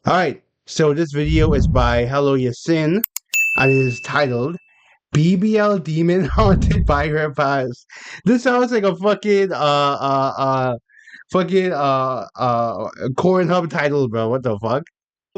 Alright, so this video is by Hello Yasin and it is titled BBL Demon Haunted by Her Past. This sounds like a fucking corn hub title, bro. What the fuck?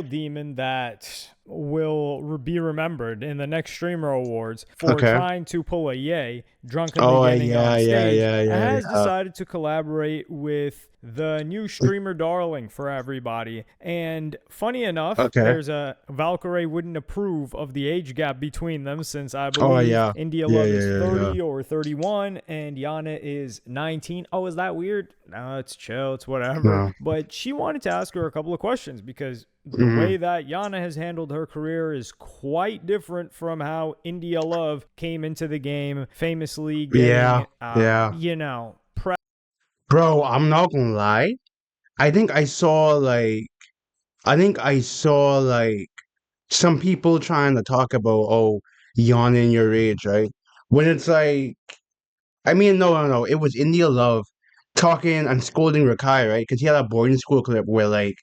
Demon that will be remembered in the next streamer awards for Okay. trying to pull a yay drunkenly Oh getting yeah, on yeah, stage, yeah, and yeah, has yeah. decided to collaborate with the new streamer darling for everybody. And funny enough, Okay. there's a Valkyrie wouldn't approve of the age gap between them, since I Oh believe yeah. India Yeah, Love yeah, is yeah, yeah. 30 or 31 and Yana is 19. Oh, is that weird? No, it's chill, it's whatever. No. But she wanted to ask her a couple of questions because the Mm-hmm. way that Yana has handled her career is quite different from how India Love came into the game, famously Yeah, getting, yeah. you know, Bro, I'm not gonna lie. I think I saw like I think I saw like some people trying to talk about, oh, yawning your age, right? When it's like, I mean, no. It was India Love talking and scolding Rakai, right? Because he had a boarding school clip where, like,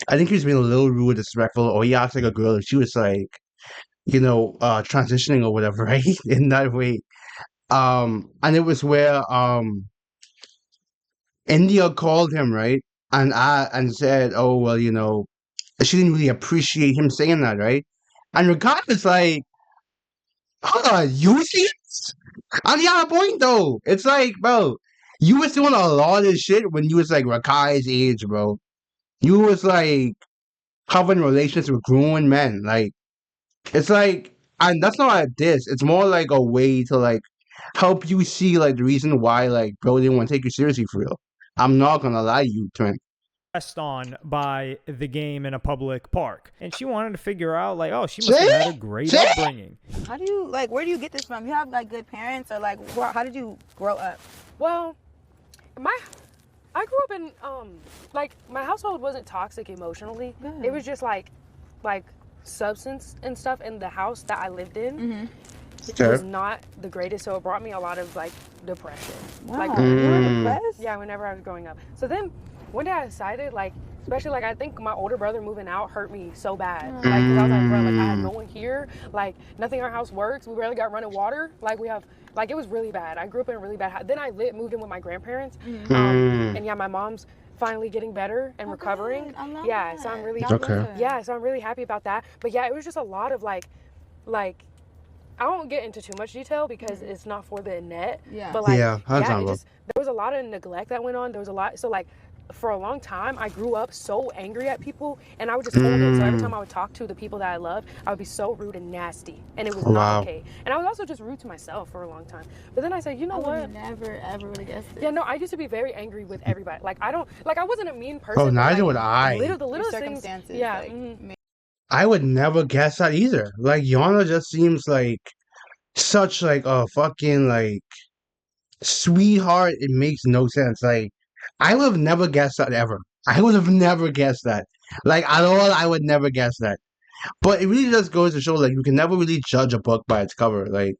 I think he was being a little rude, disrespectful, or he asked like a girl if she was like, transitioning or whatever, right? In that way. And it was where India called him, right? And said, oh well, she didn't really appreciate him saying that, right? And Rakai was like, hold on, you see this? And yeah, point though. It's like, bro, you was doing a lot of shit when you was like Rakai's age, bro. You was like having relations with grown men. Like, it's like, and that's not a diss. It's more like a way to like help you see like the reason why like bro didn't want to take you seriously for real. I'm not gonna lie to you, Trent. pressed on by the game in a public park. And she wanted to figure out, like, oh, she must See? have had a great See? upbringing. How do you like? Where do you get this from? You have like good parents, or like, how did you grow up? Well, my I grew up in like my household wasn't toxic emotionally. Good. It was just like substance and stuff in the house that I lived in. It was Okay. not the greatest, so it brought me a lot of like depression. Wow, Like you were Mm. depressed. yeah, whenever I was growing up. So then one day I decided, like, especially like I think my older brother moving out hurt me so bad. Like, 'cause I was like, bro, like I had no one here. Like nothing in our house works. We barely got running water. Like we have, like it was really bad. I grew up in a really bad. Then I moved in with my grandparents, Mm. and yeah, my mom's finally getting better and recovering. Good. I love Yeah, that. so I'm really God bless Okay. her. yeah, so I'm really happy about that. But yeah, it was just a lot of like I won't get into too much detail because it's not for the net. Yeah. But like, Yeah, that's yeah, not it wrong. just there was a lot of neglect that went on. There was a lot. So like, for a long time, I grew up so angry at people, and I would just hold it. So every time I would talk to the people that I loved, I would be so rude and nasty, and it was not Wow. okay. And I was also just rude to myself for a long time. But then I said, you know I what? would never ever really guess this. Yeah, no, I used to be very angry with everybody. Like I wasn't a mean person. Oh, but, neither like, would I. The Your littlest things. circumstances. Yeah. Like, I would never guess that either. Like Yana just seems like such like a fucking like sweetheart. It makes no sense. Like I would have never guessed that ever. I would have never guessed that. Like at all, I would never guess that. But it really just goes to show like you can never really judge a book by its cover. Like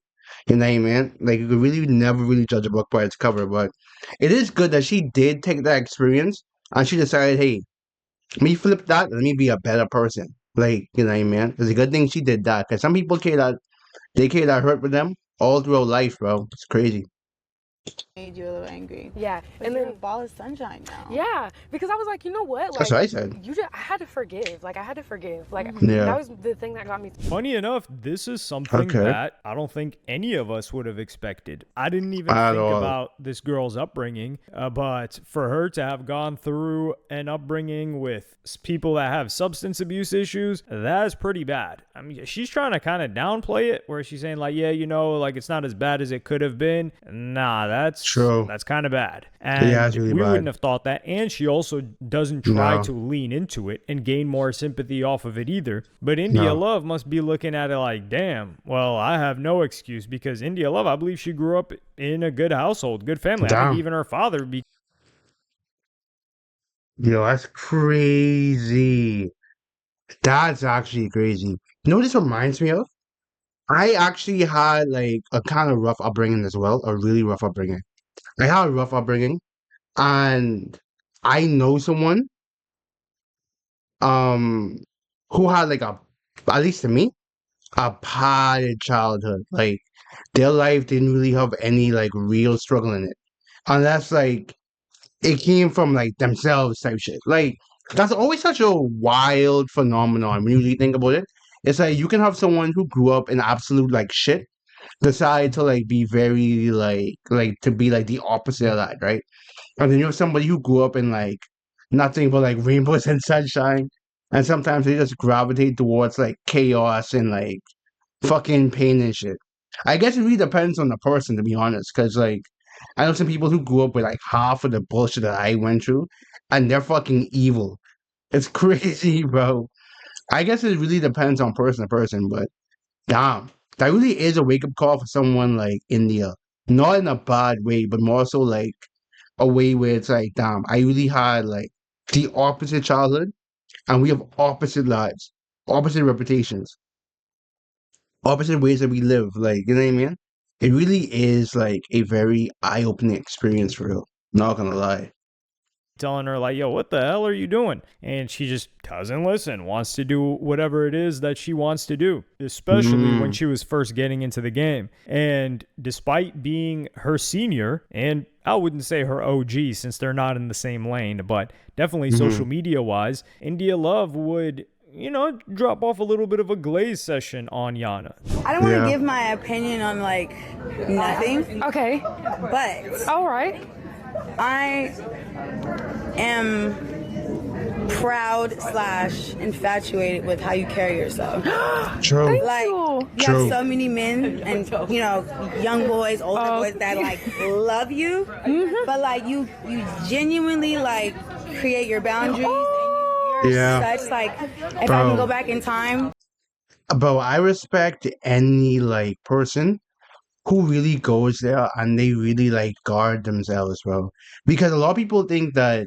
you know what I mean? Like you could really never really judge a book by its cover. But it is good that she did take that experience and she decided, hey, let me flip that. Let me be a better person. Like you know what I mean? It's a good thing she did that because some people carry that they carry that hurt with them all throughout life, bro. It's crazy. made you a little angry. Yeah. But And you're then a ball of sunshine now. yeah, because I was like, you know what? That's Like, what I said. I had to forgive. Like, I had to forgive. Like, Yeah. that was the thing that got me. Funny enough, this is something Okay. that I don't think any of us would have expected. I didn't even At think all. about this girl's upbringing, but for her to have gone through an upbringing with people that have substance abuse issues, that is pretty bad. I mean, she's trying to kind of downplay it, where she's saying like, yeah, like it's not as bad as it could have been. Nah, that's True. That's kind of bad. And Yeah, it's really we bad. wouldn't have thought that. And she also doesn't try No. to lean into it and gain more sympathy off of it either. But India No. Love must be looking at it like, damn, well, I have no excuse, because India Love, I believe she grew up in a good household, good family. I Damn. think even her father Yo, that's crazy. That's actually crazy. You know what this reminds me of? I actually had like a kind of rough upbringing as well, a really rough upbringing. I had a rough upbringing, and I know someone. Um, who had like a, at least to me, a potted childhood. Like their life didn't really have any like real struggle in it, unless like it came from like themselves type shit. Like that's always such a wild phenomenon when you really think about it. It's like you can have someone who grew up in absolute like shit decide to like be very like to be like the opposite of that, right? And then you have somebody who grew up in like nothing but like rainbows and sunshine, and sometimes they just gravitate towards like chaos and like fucking pain and shit. I guess it really depends on the person, to be honest, because like I know some people who grew up with like half of the bullshit that I went through, and they're fucking evil. It's crazy, bro. I guess it really depends on person to person, but damn, that really is a wake up call for someone like India. Not in a bad way, but more so like a way where it's like, damn, I really had like the opposite childhood, and we have opposite lives, opposite reputations, opposite ways that we live. Like, you know what I mean? It really is like a very eye opening experience for real. Not gonna lie. telling her like, yo, what the hell are you doing? And she just doesn't listen, wants to do whatever it is that she wants to do, especially when Mm, she was first getting into the game. And despite being her senior, and I wouldn't say her OG since they're not in the same lane, but definitely social hmm. media wise, India Love would, drop off a little bit of a glaze session on Yana. I don't want to Yeah. give my opinion on like nothing, Okay. but All right. I am proud slash infatuated with how you carry yourself. True. Like you. you have True. so many men and young boys, older boys that like love you, but like you genuinely like create your boundaries and you're Yeah. such like if I can go Bro. back in time. Bro, I respect any like person who really goes there and they really like guard themselves, bro. Because a lot of people think that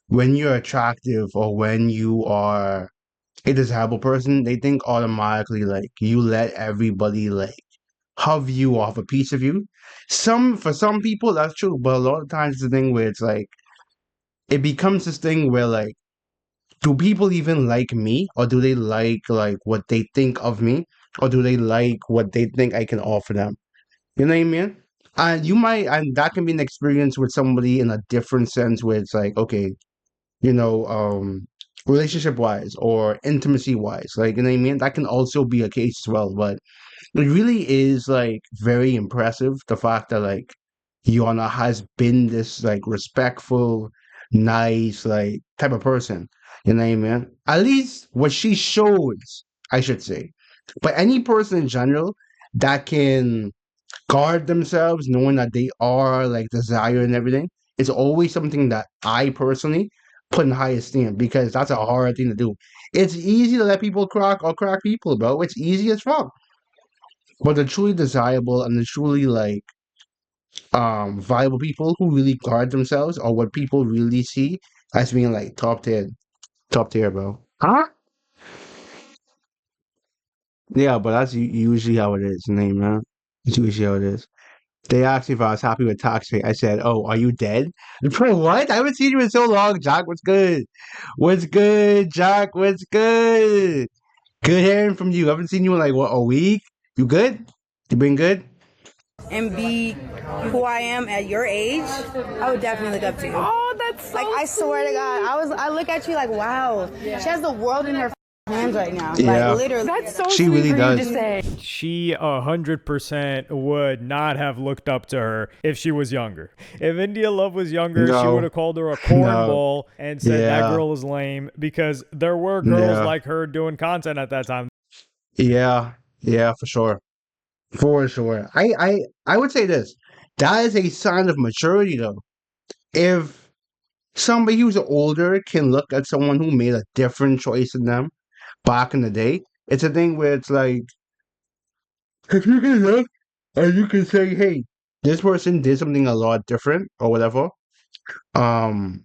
when you're attractive or when you are a desirable person, they think automatically like you let everybody like have you off a piece of you. For some people that's true, but a lot of times the thing where it's like it becomes this thing where like do people even like me or do they like what they think of me or do they like what they think I can offer them? You know what I mean? And you might, and that can be an experience with somebody in a different sense where it's like, okay, you know, relationship wise or intimacy wise, like, you know what I mean? That can also be a case as well. But it really is like very impressive the fact that like Yona has been this like respectful, nice, like type of person. You know what I mean? At least what she shows, I should say. But any person in general that can guard themselves, knowing that they are like desired and everything, it's always something that I personally put in high esteem because that's a hard thing to do. It's easy to let people crack or crack people, bro. It's easy as fuck. But the truly desirable and the truly like viable people who really guard themselves are what people really see as being like top tier, bro. Huh? Yeah, but that's usually how it is, name man. It's usually how it is. They asked me if I was happy with Toxic. I said, "Oh, are you dead?" Bro, what? I haven't seen you in so long, Jack. What's good? What's good, Jack? What's good? Good hearing from you. I haven't seen you in like what, a week? You good? You been good? And be who I am at your age, I would definitely look up to you. Oh, that's so Like I swear to God, I look at you like wow, she has the world in her hands right now. Yeah. Like literally. That's so She sweet really for does. you to say. She 100% would not have looked up to her if she was younger. If India Love was younger, she would No. have called her a No. cornball and said that Yeah. girl is lame because there were girls Yeah. like her doing content at that time. Yeah. Yeah, for sure. For sure. I would say this. That is a sign of maturity though. If somebody who's older can look at someone who made a different choice than them back in the day, it's a thing where it's like if you can look and you can say, hey, this person did something a lot different or whatever. Um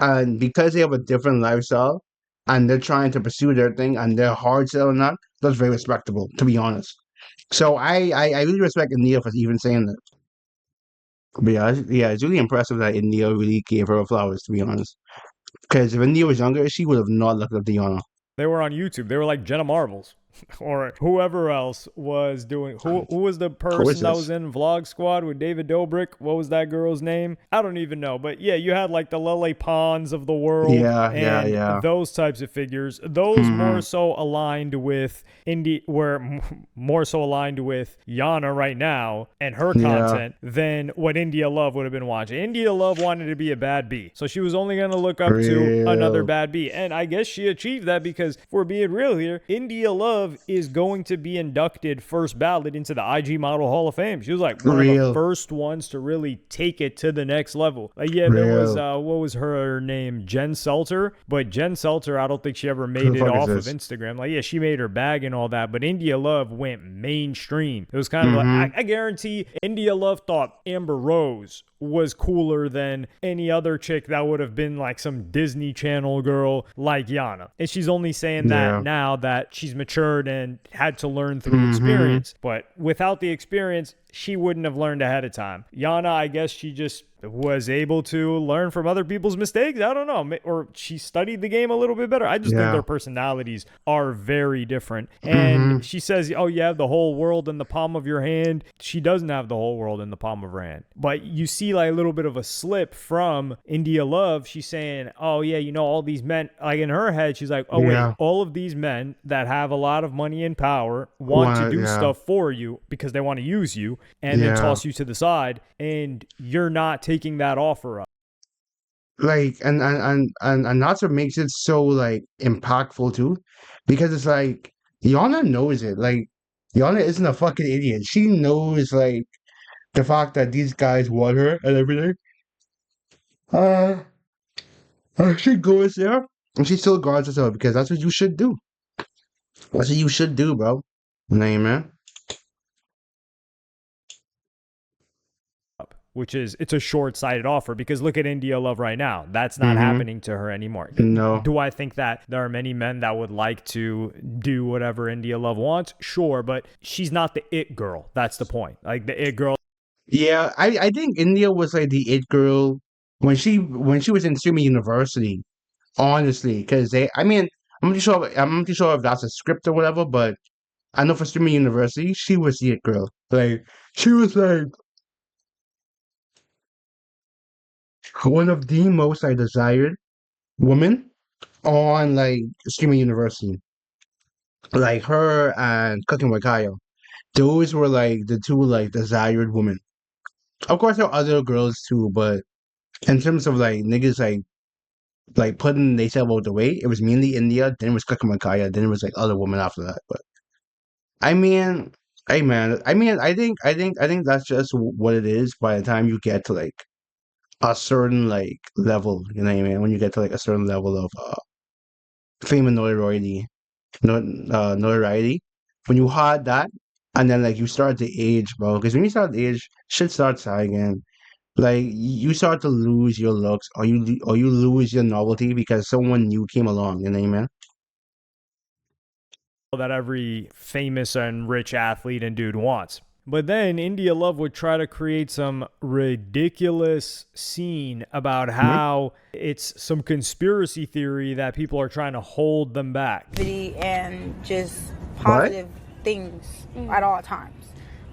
and because they have a different lifestyle and they're trying to pursue their thing and they're hard sell and that, that's very respectable, to be honest. So I really respect India for even saying that. But yeah, it's really impressive that India really gave her flowers, to be honest. Because if India was younger, she would have not looked up to Yana. They were on YouTube. They were like Jenna Marbles. Or whoever else was doing. Who was the Who is person that was this? in Vlog Squad with David Dobrik? What was that girl's name? I don't even know. But yeah, you had like the Lele Pons of the world Yeah, yeah, and yeah. those types of figures. Those more Hmm. so aligned with indie, more so aligned with Yana right now and her Yeah. content than what India Love would have been watching. India Love wanted to be a bad bee, so she was only going to look up to another Real. bad bee, and I guess she achieved that because, if we're being real here, India Love is going to be inducted first ballot into the IG Model Hall of Fame. She was like one of the Real. first ones to really take it to the next level. Like, yeah, there was Real. what was her name, Jen Selter, but Jen Selter, I don't think she ever Who made the it fuck is off of this? Instagram. Like, yeah, she made her bag and all that, but India Love went mainstream. It was kind of like, Hmm. I guarantee India Love thought Amber Rose was cooler than any other chick that would have been like some Disney Channel girl like Yana. And she's only saying that Yeah. now that she's matured and had to learn through Hmm. experience. But without the experience, she wouldn't have learned ahead of time. Yana, I guess she just was able to learn from other people's mistakes. I don't know. Or she studied the game a little bit better. I just think Yeah. their personalities are very different. And Hmm. she says, oh, you have the whole world in the palm of your hand. She doesn't have the whole world in the palm of her hand. But you see like a little bit of a slip from India Love. She's saying, oh, yeah, you know, all these men, like in her head, she's like, oh, wait, Yeah. all of these men that have a lot of money and power want to Why? do Yeah. stuff for you because they want to use you and then Yeah. toss you to the side, and you're not taking that offer up. Like, and that's what makes it so like impactful too, because it's like Yana knows it. Like, Yana isn't a fucking idiot. She knows like the fact that these guys want her and everything. Uh, she goes there and she still guards herself because that's what you should do. That's what you should do, bro. Nah, man. Which is, it's a short-sighted offer because look at India Love right now. That's not Mm-hmm. happening to her anymore. No. Do I think that there are many men that would like to do whatever India Love wants? Sure, but she's not the it girl. That's the point. Like the it girl Yeah, I think India was like the it girl when she was in Sumi University. Honestly, because I mean, I'm not too sure if that's a script or whatever, but I know for Streaming University, she was the it girl. Like, she was like one of the most like desired women on like Streaming University. Like her and Cooking with Kyle. Those were like the two like desired women. Of course, there are other girls too, but in terms of like niggas like putting themselves out the way, it was mainly India, then it was Cooking with Kyle, then it was like other women after that. But I mean, hey man, I think that's just what it is by the time you get to like a certain like level, you know what I mean? When you get to like a certain level of fame and notoriety, notoriety, when you had that, and then like you start to age, bro. Because when you start to age, shit starts sagging. Like you start to lose your looks, or you lose your novelty because someone new came along, you know what I mean? that every famous and rich athlete and dude wants. But then India Love would try to create some ridiculous scene about Hmm? how it's some conspiracy theory that people are trying to hold them back. And just What? positive things at all times,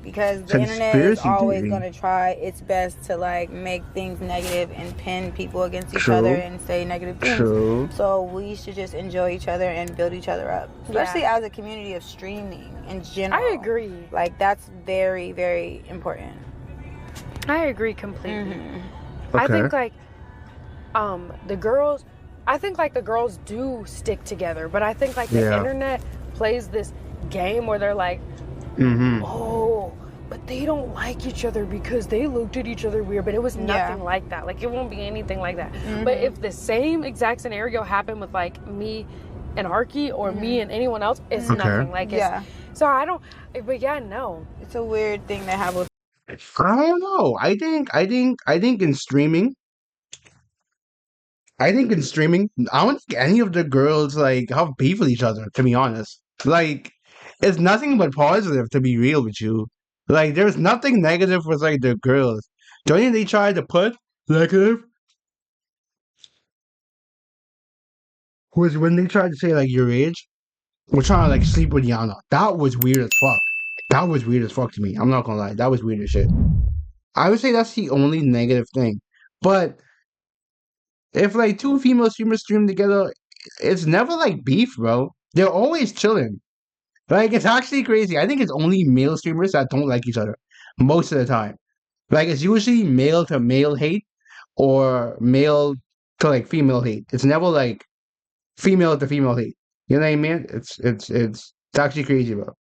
because the internet is Conspiracy always theory. going to try its best to like make things negative and pin people against each True. other and say negative things. True. So we should just enjoy each other and build each other up, especially as a community of streaming in general. I agree. Like that's very, very important. I agree completely. Okay. I think like the girls, I think like the girls do stick together, but I think like the Yeah. internet plays this game where they're like, Mm-hmm. oh, but they don't like each other because they looked at each other weird. But it was nothing like that. Like it won't be anything like that. But if the same exact scenario happened with like me and Arky or me and anyone else, it's Okay. nothing. Like it's, so I don't. But yeah, no. It's a weird thing to have with. I don't know. I think in streaming, I don't think any of the girls like have beef with each other, to be honest. Like, it's nothing but positive, to be real with you. Like, there's nothing negative with like the girls. The only thing they try to put negative was when they tried to say like your age, we're trying to like sleep with Yana. That was weird as fuck. That was weird as fuck to me. I'm not gonna lie. That was weird as shit. I would say that's the only negative thing. But if like two female streamers stream together, it's never like beef, bro. They're always chilling. Like it's actually crazy. I think it's only male streamers that don't like each other most of the time. Like it's usually male to male hate or male to like female hate. It's never like female to female hate. You know what I mean? It's actually crazy, bro.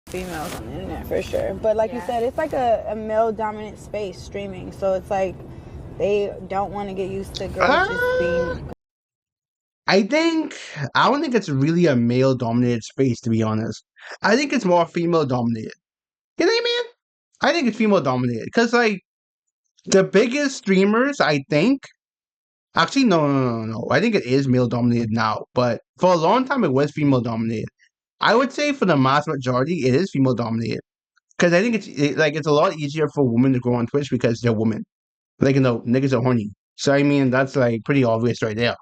Females on the internet for sure. But like you said, it's like a male dominant space streaming. So it's like they don't want to get used to girls just being. I don't think it's really a male dominated space, to be honest. I think it's more female dominated. You know what I mean? I think it's female dominated because like the biggest streamers, I think. Actually, no. I think it is male dominated now, but for a long time it was female dominated. I would say for the mass majority, it is female dominated because I think like it's a lot easier for women to grow on Twitch because they're women. Like niggas are horny. So I mean, that's like pretty obvious right there.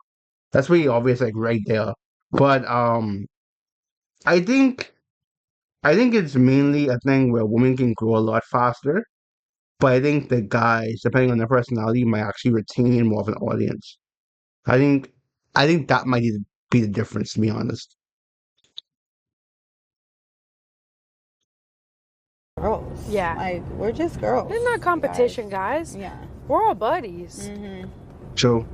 That's pretty obvious, like right there. But I think I think it's mainly a thing where women can grow a lot faster. But I think the guys, depending on their personality, might actually retain more of an audience. I think I think that might be the difference, to be honest. Girls. Yeah. Like, we're just girls. It's not competition, guys. Yeah. We're all buddies. So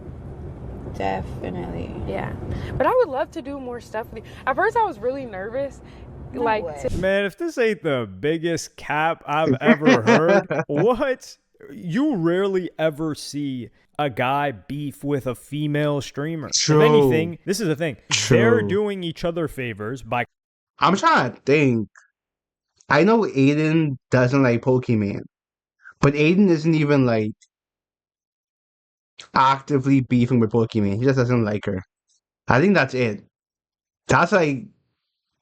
Definitely. Yeah. But I would love to do more stuff with you. At first, I was really nervous. No like, way. Man, if this ain't the biggest cap I've ever heard, what? You rarely ever see a guy beef with a female streamer. True. If anything, this is the thing. They're True. doing each other favors by I'm trying to think. I know Aiden doesn't like Pokemon, but Aiden isn't even like actively beefing with Pokemon. He just doesn't like her. I think that's it. That's like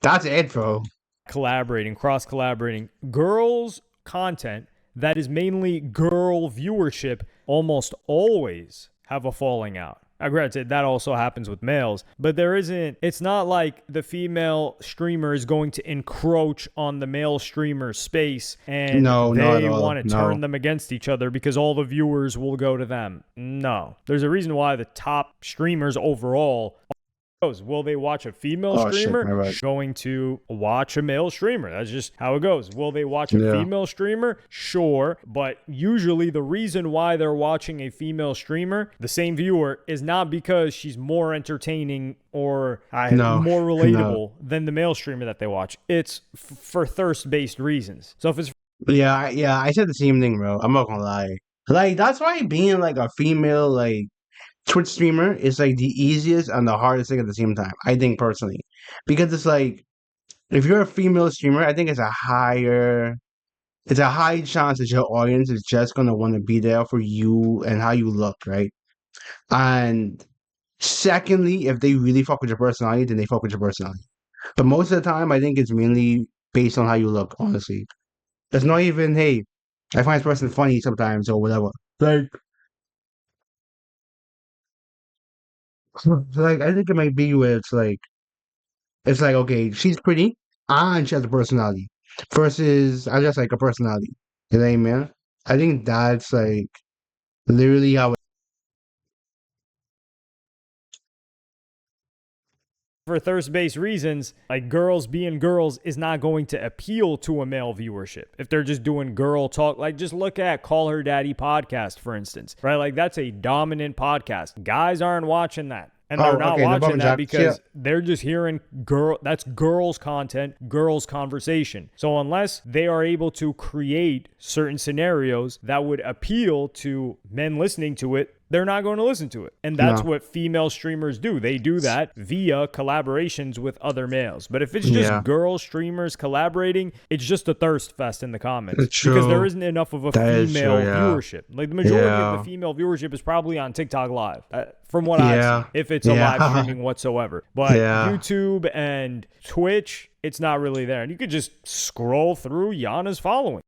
that's it, bro. collaborating, cross-collaborating. Girls' content that is mainly girl viewership almost always have a falling out. Now, granted, that also happens with males, but it's not like the female streamer is going to encroach on the male streamer space and No, not they at all. want to No. turn them against each other because all the viewers will go to them. No. There's a reason why the top streamers overall goes. Will they watch a female Oh, shit, streamer? my bad. Going to watch a male streamer. That's just how it goes. Will they watch a Yeah. female streamer? Sure. But usually the reason why they're watching a female streamer, the same viewer, is not because she's more entertaining or No, more relatable than the male streamer that they watch. It's for thirst-based reasons. So if it's Yeah, I said the same thing, bro. I'm not gonna lie. Like that's why being like a female like Twitch streamer is like the easiest and the hardest thing at the same time. I think personally, because it's like if you're a female streamer, I think it's a high chance that your audience is just gonna want to be there for you and how you look, right? And secondly, if they really fuck with your personality, then they fuck with your personality. But most of the time, I think it's mainly based on how you look, honestly. It's not even, hey, I find this person funny sometimes or whatever. Like I think it might be where it's like okay, she's pretty and she has a personality versus I just like a personality. You know what I mean? I think that's like literally how for thirst-based reasons, like girls being girls is not going to appeal to a male viewership. If they're just doing girl talk, like just look at Call Her Daddy podcast, for instance, right? Like that's a dominant podcast. Guys aren't watching that. And they're not okay, the watching Bubba that Jack, because yeah. they're just hearing that's girls content, girls conversation. So unless they are able to create certain scenarios that would appeal to men listening to it, they're not going to listen to it. And that's No. what female streamers do. They do that via collaborations with other males. But if it's just Yeah. girl streamers collaborating, it's just a thirst fest in the comments. It's true. Because there isn't enough of a That is female true, yeah. viewership. Like the majority Yeah. of the female viewership is probably on TikTok Live. From what I've Yeah. seen, if it's a Yeah. live streaming whatsoever. But Yeah. YouTube and Twitch, it's not really there. And you could just scroll through Yana's following.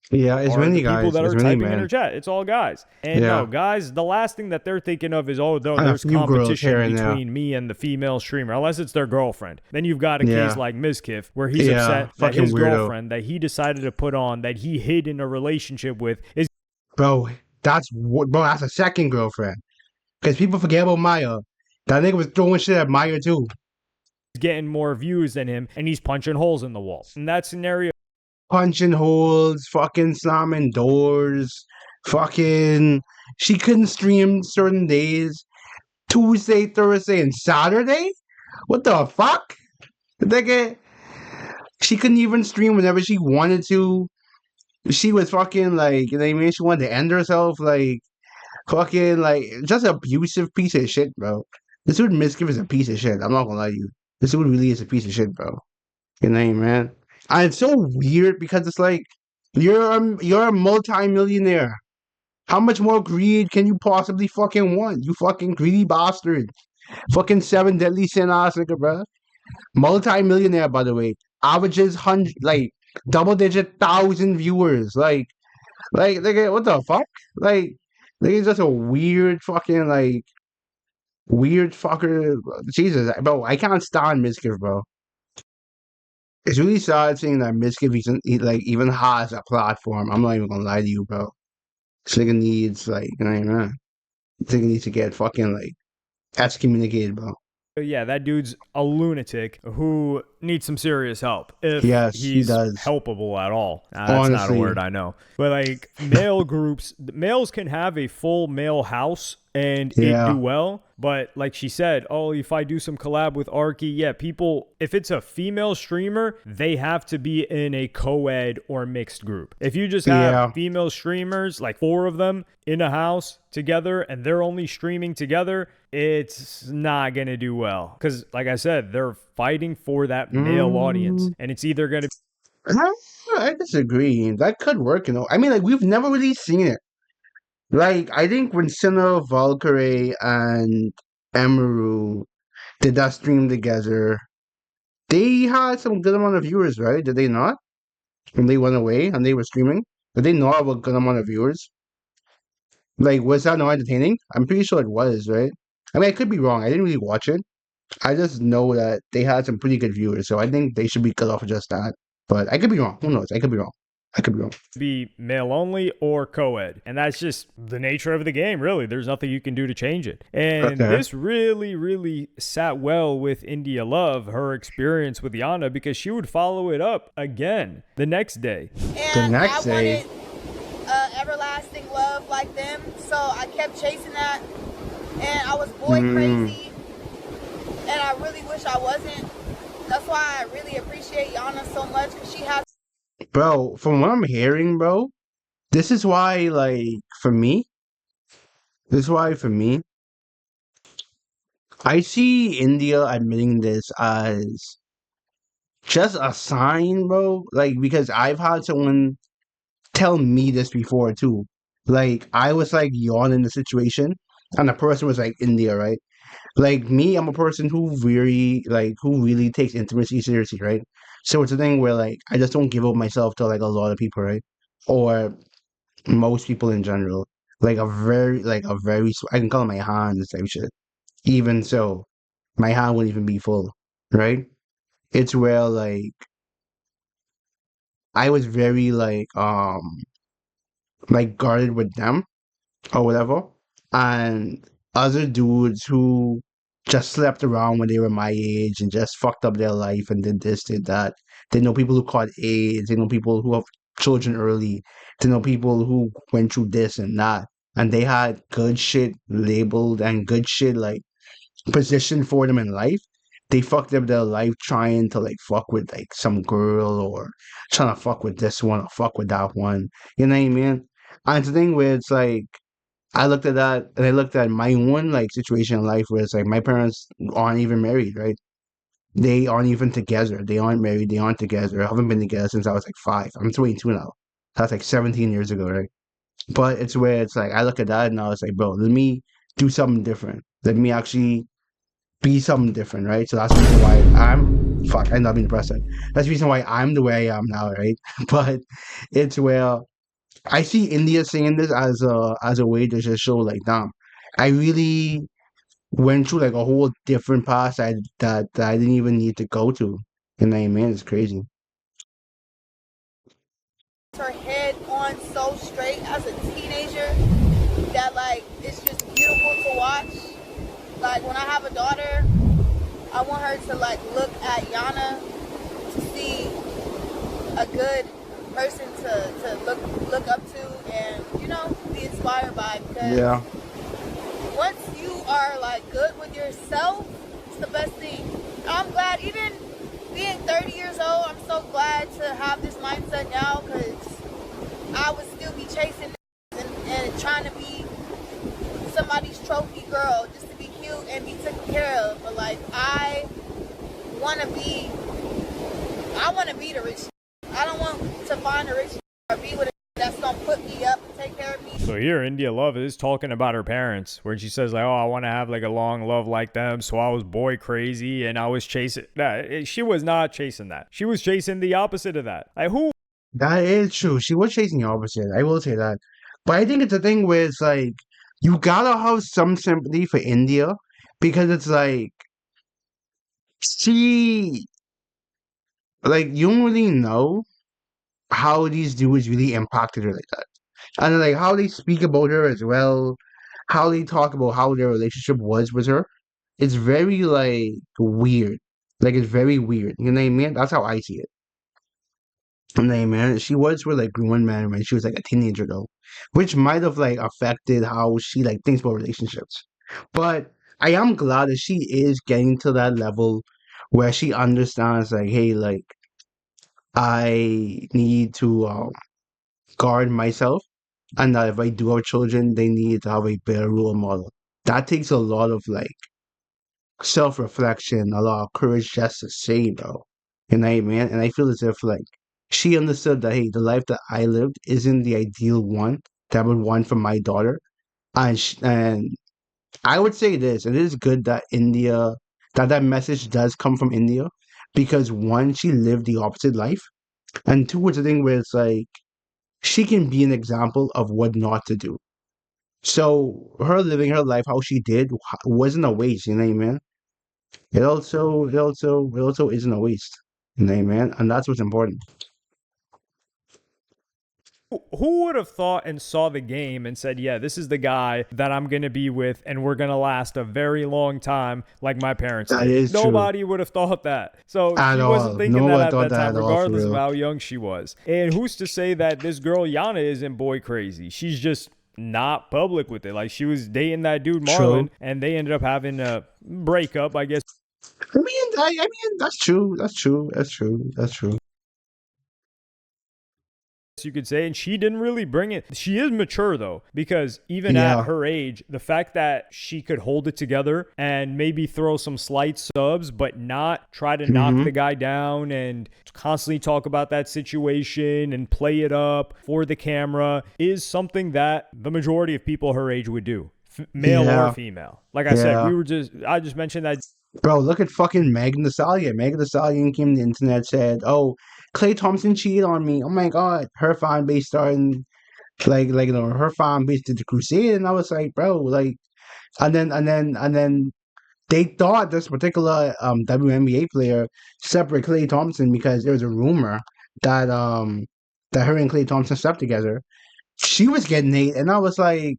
Yeah, it's are the many people guys. that It's are many typing in men. her chat. It's all guys. And no, Yeah, guys, the last thing that they're thinking of is, oh, no, and a there's few girls here competition and there. between me and the female streamer, unless it's their girlfriend. Then you've got a case Yeah, like Mizkif, where he's yeah, upset that fucking his weirdo, girlfriend that he decided to put on, that he hid in a relationship with, is bro. Bro. That's a second girlfriend. Because people forget about Maya. That nigga was throwing shit at Maya too. getting more views than him, and he's punching holes in the wall. In that scenario, Punching holes, fucking slamming doors, fucking. She couldn't stream certain days. Tuesday, Thursday, and Saturday? What the fuck? Nigga, she couldn't even stream whenever she wanted to. She was fucking like, you know what I mean? She wanted to end herself, like, fucking, like, just abusive piece of shit, bro. This dude Miskiff is a piece of shit. I'm not gonna lie to you. This dude really is a piece of shit, bro. You know what I mean, man? And it's so weird because it's like, you're a multi-millionaire. How much more greed can you possibly fucking want? You fucking greedy bastard. Fucking seven deadly sin ass nigga, bro. Multi-millionaire, by the way. Averages hundred, like double digit thousand viewers. Like, what the fuck? Like, he's just a weird fucking like weird fucker. Jesus, bro, I can't stand Miskiff, bro. It's really sad seeing that Miskiff like even has a platform. I'm not even gonna lie to you, bro. This nigga needs like, you know what I mean? This nigga needs to get fucking like excommunicated, bro. yeah, that dude's a lunatic who needs some serious help, if Yes, he he's does. helpable at all. That's not a Honestly, word, I know. But like male groups, males can have a full male house and it do yeah, well. But like she said, oh, if I do some collab with Arky, yeah, people, if it's a female streamer, they have to be in a co-ed or mixed group. If you just have yeah. female streamers, like 4 of them in a house together and they're only streaming together, it's not going to do well. Because like I said, they're fighting for that male audience. Mm, And it's either going to I disagree. That could work, you know. I mean, like we've never really seen it. Like I think when Sinnoh, Valkyrie, and Emeru did that stream together, they had some good amount of viewers, right? Did they not? When they went away and they were streaming, did they not have a good amount of viewers? Like, was that not entertaining? I'm pretty sure it was, right? I mean, I could be wrong. I didn't really watch it. I just know that they had some pretty good viewers, so I think they should be cut off for just that. But I could be wrong. Who knows? I could be wrong. I could be wrong. be male only or co-ed, and that's just the nature of the game. Really, there's nothing you can do to change it. And Okay. this really sat well with India Love, her experience with Yana, because she would follow it up again the next day. The And next I day, wanted everlasting love like them, so I kept chasing that, and I was boy crazy, and I really wish I wasn't. That's why I really appreciate Yana so much, because she has bro, from what I'm hearing, bro, this is why, like, for me, this is why for me, I see India admitting this as just a sign, bro. Like, because I've had someone tell me this before too. Like, I was like yawning the situation, and the person was like India, right? Like me, I'm a person who really takes intimacy seriously, right? So it's a thing where like I just don't give up myself to like a lot of people, right? Or most people in general. I can call it my hands type shit. Even so, my hand wouldn't even be full, right? It's where like I was very like guarded with them or whatever. And other dudes who just slept around when they were my age and just fucked up their life and did this, did that. They know people who caught AIDS. They know people who have children early. They know people who went through this and that. And they had good shit labeled and good shit like positioned for them in life. They fucked up their life trying to like fuck with like some girl or trying to fuck with this one or fuck with that one. You know what I mean? And it's the thing where it's like I looked at that and I looked at my own like situation in life where it's like my parents aren't even married, right? They aren't even together. They aren't married. They aren't together. I haven't been together since I was like 5. I'm 22 now. That's like 17 years ago, right? But it's where it's like I look at that and I was like, bro, let me do something different. Let me actually be something different, right? So that's the reason why I'm not being depressed. That's the reason why I'm the way I am now, right? But it's where I see India saying this as a way to just show like, damn, I really went through like a whole different path that I didn't even need to go to. And I mean, it's crazy. Her head on so straight as a teenager that like it's just beautiful to watch. Like when I have a daughter, I want her to like look at Yana to see a good person to look up to and be inspired by, because Yeah. once you are like good with yourself, it's the best thing. I'm glad, even being 30 years old, I'm so glad to have this mindset now, because I would still be chasing and trying to be somebody's trophy girl just to be cute and be taken care of. But like want to be I want to be the rich. I don't want to find a rich or be with a that's gonna put me up and take care of me. So here, India Love is talking about her parents, where she says like, "Oh, I want to have like a long love like them, so I was boy crazy and I was chasing that." She was not chasing that. She was chasing the opposite of that. Like who? That is true. She was chasing the opposite. I will say that. But I think it's a thing where it's like you gotta have some sympathy for India because it's like she like you don't really know how these dudes really impacted her like that. And like how they speak about her as well, how they talk about how their relationship was with her. It's very like weird. Like it's very weird. You know what I mean? That's how I see it. And then, man, she was with like grown man when she was like a teenager though, which might have like affected how she like thinks about relationships. But I am glad that she is getting to that level where she understands like, hey, like I need to guard myself, and that if I do have children, they need to have a better role model. That takes a lot of like self reflection, a lot of courage just to say, bro. And I man, and I feel as if like she understood that hey, the life that I lived isn't the ideal one that I would want for my daughter. And I would say this, it is good that that message does come from India, because one, she lived the opposite life, and two, it's a thing where it's like she can be an example of what not to do. So her living her life how she did wasn't a waste, you know what I mean? It also isn't a waste. You know what I mean? And that's what's important. Who would have thought and saw the game and said, yeah, this is the guy that I'm going to be with and we're going to last a very long time like my parents That did? is true. Nobody would have thought that. So At she wasn't all. thinking No that one at thought that that time, at all for regardless of real. how young she was. And who's to say that this girl, Yana, isn't boy crazy? She's just not public with it. Like she was dating that dude, True. Marlon, and they ended up having a breakup, I guess I mean that's true. That's true. That's true. That's true. you could say, and she didn't really bring it. She is mature though, because even at Yeah. her age, the fact that she could hold it together and maybe throw some slight subs, but not try to knock Mm-hmm. the guy down and constantly talk about that situation and play it up for the camera is something that the majority of people her age would do, male or Yeah. female. Like I said, Yeah. I just mentioned that. Bro, look at fucking Megan Thee Stallion. Megan Thee Stallion came to the internet, said, "Oh, Clay Thompson cheated on me. Oh my God." Her fan base starting her fan base did the crusade, and I was like, bro, like, and then they thought this particular WNBA player separate Clay Thompson because there was a rumor that that her and Clay Thompson slept together. She was getting hate, and I was like,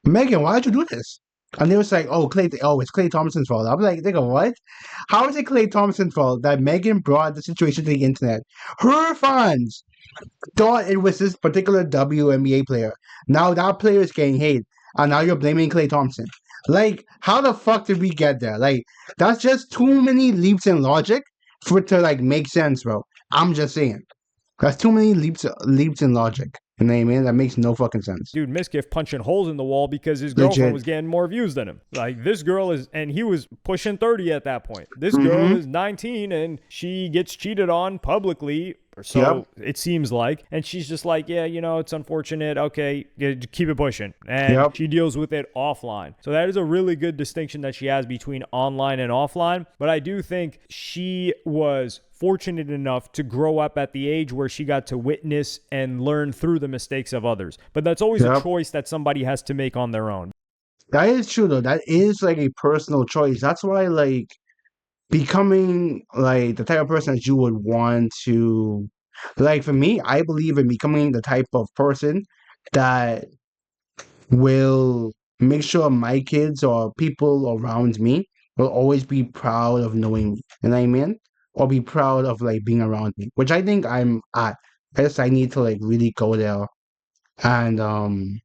Megan, why'd you do this? And they was like, it's Clay Thompson's fault. I'm like, nigga, what? How is it Clay Thompson's fault that Megan brought the situation to the internet? Her fans thought it was this particular WNBA player. Now that player is getting hate, and now you're blaming Clay Thompson. Like, how the fuck did we get there? Like, that's just too many leaps in logic for it to like make sense, bro. I'm just saying. That's too many leaps in logic. You know what I mean? That makes no fucking sense. Dude Miskiff punching holes in the wall because his girlfriend Legit. was getting more views than him. Like this girl is, and he was pushing 30 at that point. This girl Mm-hmm. is 19 and she gets cheated on publicly Or Yep. so it seems like. And she's just like, yeah, it's unfortunate. Okay, keep it pushing. And Yep. she deals with it offline. So that is a really good distinction that she has between online and offline. But I do think she was fortunate enough to grow up at the age where she got to witness and learn through the mistakes of others. But that's always a Yep. choice that somebody has to make on their own. That is true though. That is like a personal choice. That's why like becoming like the type of person that you would want to like for me, I believe in becoming the type of person that will make sure my kids or people around me will always be proud of knowing me. You know what I mean? Or be proud of like being around me. Which I think I'm at. I guess I need to like really go there and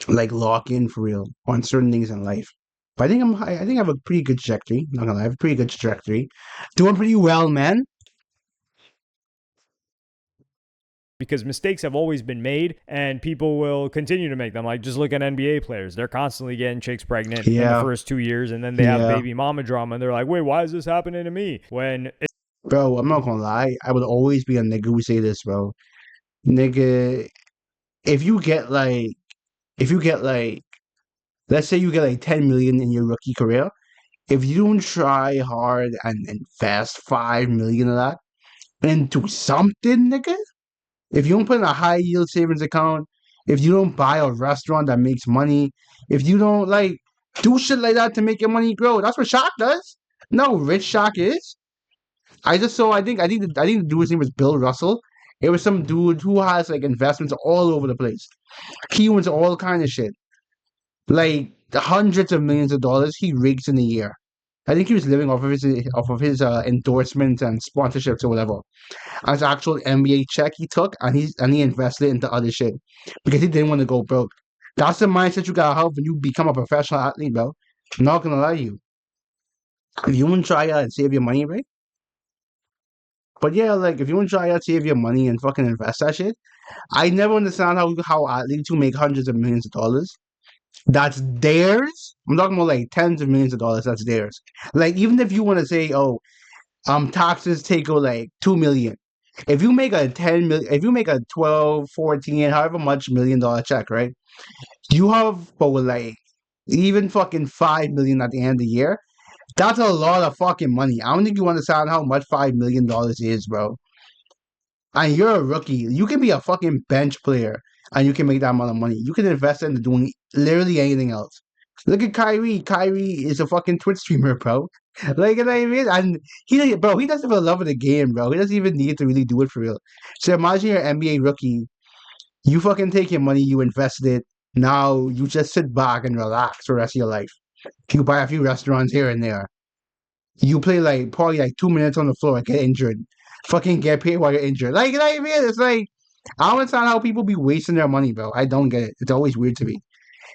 like lock in for real on certain things in life. But I think I have a pretty good trajectory. Not gonna lie, I have a pretty good trajectory. Doing pretty well, man. Because mistakes have always been made and people will continue to make them. Like, just look at NBA players. They're constantly getting chicks pregnant in the Yeah, first 2 years, and then they have yeah. baby mama drama, and they're like, wait, why is this happening to me? When Bro, I'm not gonna lie. I would always be a nigga who say this, bro. Nigga, if you get like if you get like let's say you get like 10 million in your rookie career, if you don't try hard and invest 5 million of that into something, nigga, if you don't put in a high yield savings account, if you don't buy a restaurant that makes money, if you don't like do shit like that to make your money grow, that's what Shaq does. No, rich Shaq is. I just saw. I think the dude's name was Bill Russell. It was some dude who has like investments all over the place. He owns all kind of shit, like the hundreds of millions of dollars he rigs in a year. I think he was living off of his endorsements and sponsorships or whatever. As actual NBA check he took and he invested it into other shit because he didn't want to go broke. That's the mindset you gotta have when you become a professional athlete, bro. I'm not gonna lie to you. If you want to try out and save your money, right? But yeah, like if you want to try out, save your money and fucking invest that shit, I never understand how athletes who make hundreds of millions of dollars. That's theirs. I'm talking about like tens of millions of dollars. That's theirs. Like even if you want to say, oh, taxes take out like 2 million. If you make a 10 million, if you make a 12, 14, however much $1 million check, right? You have, but with like even fucking 5 million at the end of the year. That's a lot of fucking money. I don't think you understand how much $5 million is, bro. And you're a rookie. You can be a fucking bench player and you can make that amount of money. You can invest into doing literally anything else. Look at Kyrie. Kyrie is a fucking Twitch streamer, bro. Like, you know what I mean? And he doesn't have a love of the game, bro. He doesn't even need to really do it for real. So imagine you're an NBA rookie. You fucking take your money, you invest it. Now you just sit back and relax for the rest of your life. You buy a few restaurants here and there. You play like probably like 2 minutes on the floor and get injured. Fucking get paid while you're injured. Like, you know what I mean? It's like I don't understand how people be wasting their money, bro. I don't get it. It's always weird to me.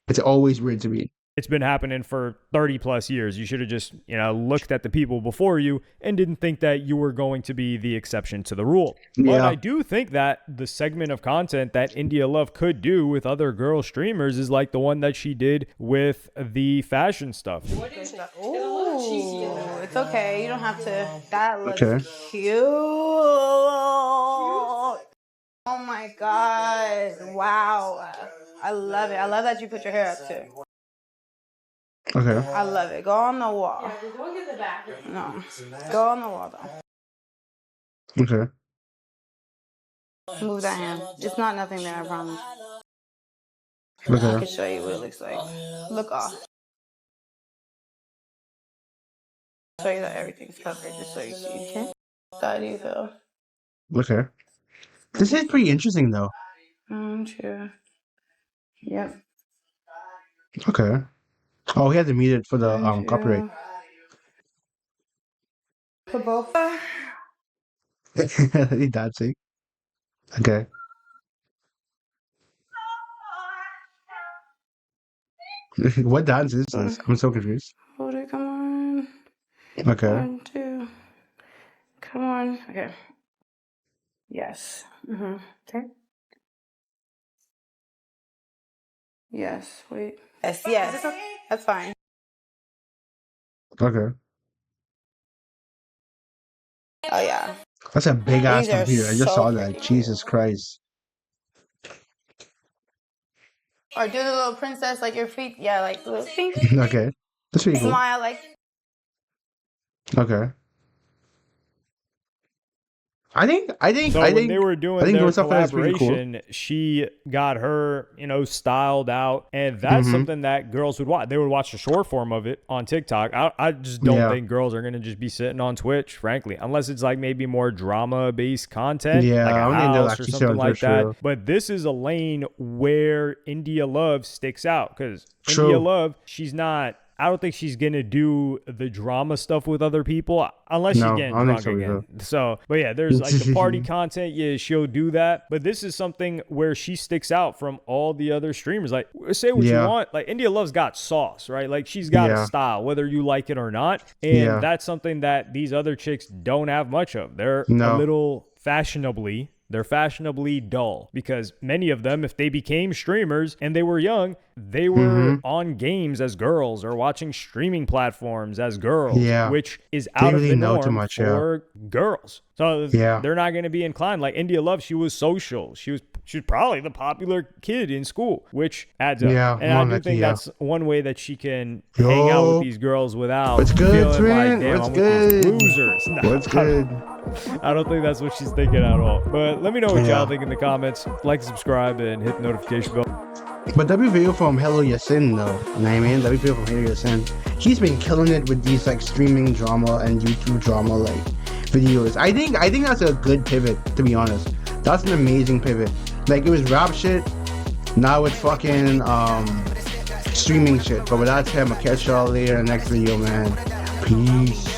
It's always weird to me. it's been happening for 30 plus years, you should have just, looked at the people before you and didn't think that you were going to be the exception to the rule. But Yeah. I do think that the segment of content that India Love could do with other girl streamers is like the one that she did with the fashion stuff. What is it? Ooh, it's okay. You don't have to. That looks Okay. cute. Oh my god! Wow, I love it. I love that you put your hair up too. Okay. I love it. Go on the wall. No, go on the wall though. Okay. Move that hand. It's not nothing there. I promise. I Okay. can show you what it looks like. Look off. Show you that everything's covered, just so you see. Okay. How do you feel? Okay. This is pretty interesting though. True. Yep. Okay. Oh, he had to mute it for the copyright. True. For both. He dancing. Okay. What dance is this? I'm so confused. Hold it. Come on. Okay. 1, 2. Come on. Okay. Yes. Okay. Yes. Wait. Yes. Yes. Okay? That's fine. Okay. Oh yeah. That's a big ass These are computer. I just so saw that. pretty. Jesus Christ. Or do the little princess, like your feet. Yeah, like the little feet. Okay. That's pretty cool. Smile, like. Okay. So when they were I doing think their doing stuff like that's pretty cool. collaboration, she got her, styled out, and that's something that girls would watch. They would watch the short form of it on TikTok. I just don't think girls are gonna just be sitting on Twitch, frankly, unless it's like maybe more drama-based content, Yeah, like I a don't think they'll house or actually sit something on like Twitch that. for real. But this is a lane where India Love sticks out because True. India Love, she's not. I don't think she's gonna do the drama stuff with other people unless she's No, getting I don't think drunk so either. again. So, but yeah, there's like the party content. Yeah, she'll do that. But this is something where she sticks out from all the other streamers. Like, say what you want. Like, India Love's got sauce, right? Like, she's got a style, whether you like it or not. And that's something that these other chicks don't have much of. They're a little they're fashionably dull because many of them, if they became streamers and they were young, they were on games as girls or watching streaming platforms as girls, which is out of the norm for girls. So they're not going to be inclined. Like India Love, she was social. She was probably the popular kid in school, which adds up. And I do think that's one way that she can hang out with these girls without feeling like, damn, I'm with these losers. No, What's good? I don't think that's what she's thinking at all. But let me know what y'all think in the comments. Like, subscribe, and hit the notification bell. But that be video from Hello Yasin though. You know what I mean? That be video from Hello Yasin. He's been killing it with these like streaming drama and YouTube drama like videos. I think that's a good pivot, to be honest. That's an amazing pivot. Like it was rap shit, now it's fucking streaming shit. But with that, I'll catch y'all later in the next video, man. Peace.